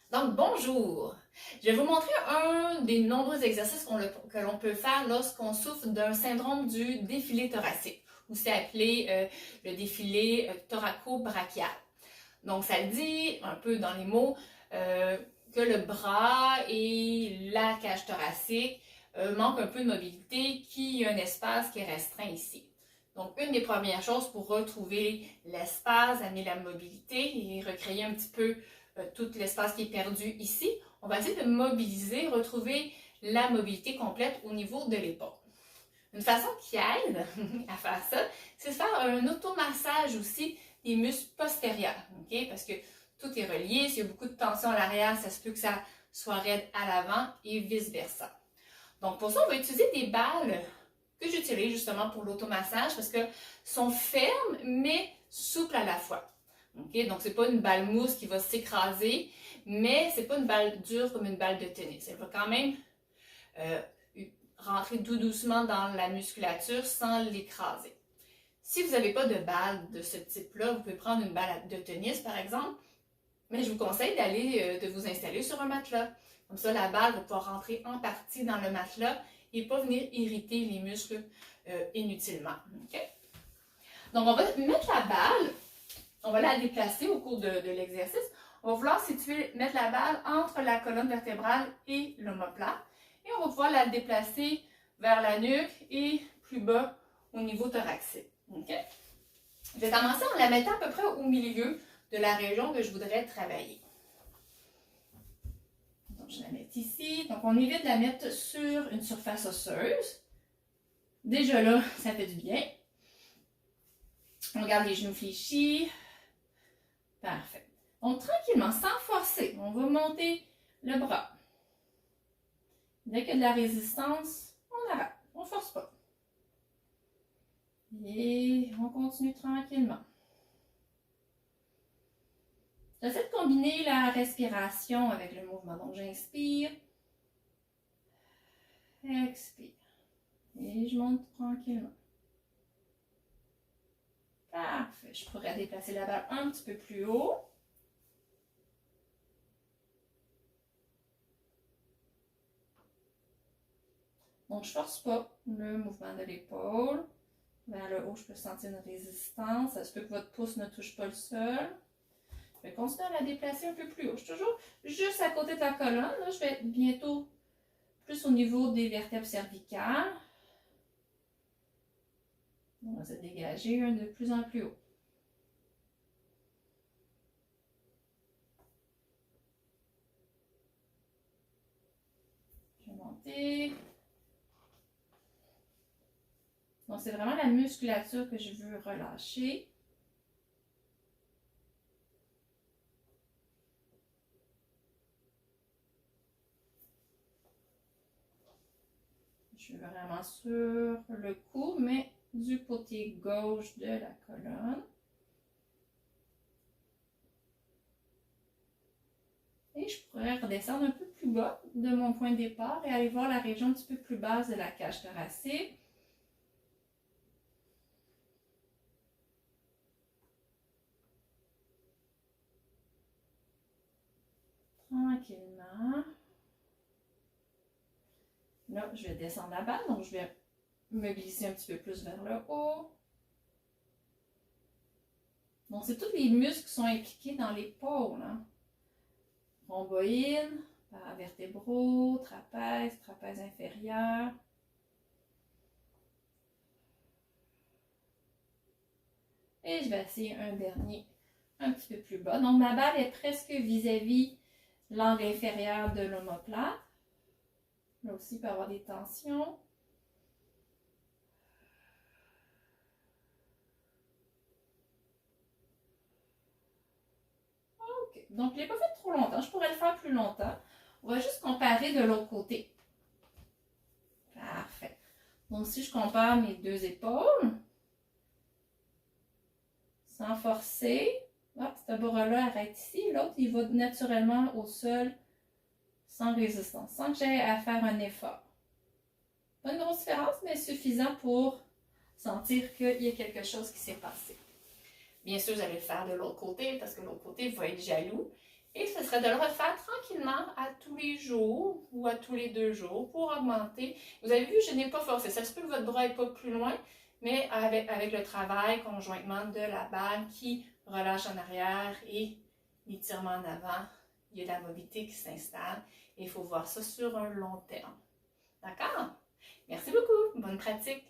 Donc, bonjour! Je vais vous montrer un des nombreux exercices que l'on peut faire lorsqu'on souffre d'un syndrome du défilé thoracique, ou c'est appelé le défilé thoraco-brachial. Donc, ça dit un peu dans les mots que le bras et la cage thoracique manquent un peu de mobilité, qu'il y a un espace qui est restreint ici. Donc, une des premières choses pour retrouver l'espace, amener la mobilité et recréer un petit peu tout l'espace qui est perdu ici, on va essayer de mobiliser, retrouver la mobilité complète au niveau de l'épaule. Une façon qui aide à faire ça, c'est de faire un automassage aussi des muscles postérieurs, ok? Parce que tout est relié, s'il y a beaucoup de tension à l'arrière, ça se peut que ça soit raide à l'avant et vice-versa. Donc pour ça, on va utiliser des balles que j'utilise justement pour l'automassage parce qu'elles sont fermes mais souples à la fois. Okay? Donc, c'est pas une balle mousse qui va s'écraser, mais c'est pas une balle dure comme une balle de tennis. Elle va quand même rentrer tout doucement dans la musculature sans l'écraser. Si vous n'avez pas de balle de ce type-là, vous pouvez prendre une balle de tennis, par exemple, mais je vous conseille de vous installer sur un matelas. Comme ça, la balle va pouvoir rentrer en partie dans le matelas et pas venir irriter les muscles inutilement. Okay? Donc, on va mettre la balle. On va la déplacer au cours de l'exercice. On va vouloir mettre la balle entre la colonne vertébrale et l'omoplate. Et on va pouvoir la déplacer vers la nuque et plus bas au niveau thoracique. Okay? Je vais commencer en la mettant à peu près au milieu de la région que je voudrais travailler. Donc, je la mets ici. Donc, on évite de la mettre sur une surface osseuse. Déjà là, ça fait du bien. On garde les genoux fléchis. Parfait. Donc, tranquillement, sans forcer, on va monter le bras. Dès qu'il y a de la résistance, on arrête. On ne force pas. Et on continue tranquillement. J'essaie de combiner la respiration avec le mouvement. Donc, j'inspire. Expire. Et je monte tranquillement. Parfait. Je pourrais déplacer la balle un petit peu plus haut. Donc, je ne force pas le mouvement de l'épaule. Vers le haut, je peux sentir une résistance. Ça se peut que votre pouce ne touche pas le sol. Je vais continuer à la déplacer un peu plus haut. Je suis toujours juste à côté de la colonne. Là, je vais être bientôt plus au niveau des vertèbres cervicales. On va se dégager de plus en plus haut. Je vais monter. Donc, c'est vraiment la musculature que je veux relâcher. Je suis vraiment sur le cou, mais du côté gauche de la colonne. Et je pourrais redescendre un peu plus bas de mon point de départ et aller voir la région un petit peu plus basse de la cage thoracique. Tranquillement. Là, je vais descendre la balle, donc je vais me glisser un petit peu plus vers le haut. Donc, c'est tous les muscles qui sont impliqués dans l'épaule. Hein? Rhomboïde, paravertébraux, trapèze, trapèze inférieur. Et je vais essayer un dernier un petit peu plus bas. Donc, ma balle est presque vis-à-vis l'angle inférieur de l'omoplate. Là aussi, il peut y avoir des tensions. OK. Donc, je ne l'ai pas fait trop longtemps. Je pourrais le faire plus longtemps. On va juste comparer de l'autre côté. Parfait. Donc, si je compare mes deux épaules, sans forcer, hop, ce bras-là arrête ici. L'autre, il va naturellement au sol sans résistance, sans que j'aie à faire un effort. Pas une grosse différence, mais suffisant pour sentir qu'il y a quelque chose qui s'est passé. Bien sûr, vous allez le faire de l'autre côté parce que l'autre côté va être jaloux Et ce serait de le refaire tranquillement à tous les jours ou à tous les 2 jours pour augmenter. Vous avez vu, je n'ai pas forcé. Ça se peut que votre bras n'est pas plus loin, mais avec le travail conjointement de la balle qui relâche en arrière et l'étirement en avant, il y a de la mobilité qui s'installe et il faut voir ça sur un long terme. D'accord? Merci beaucoup. Bonne pratique.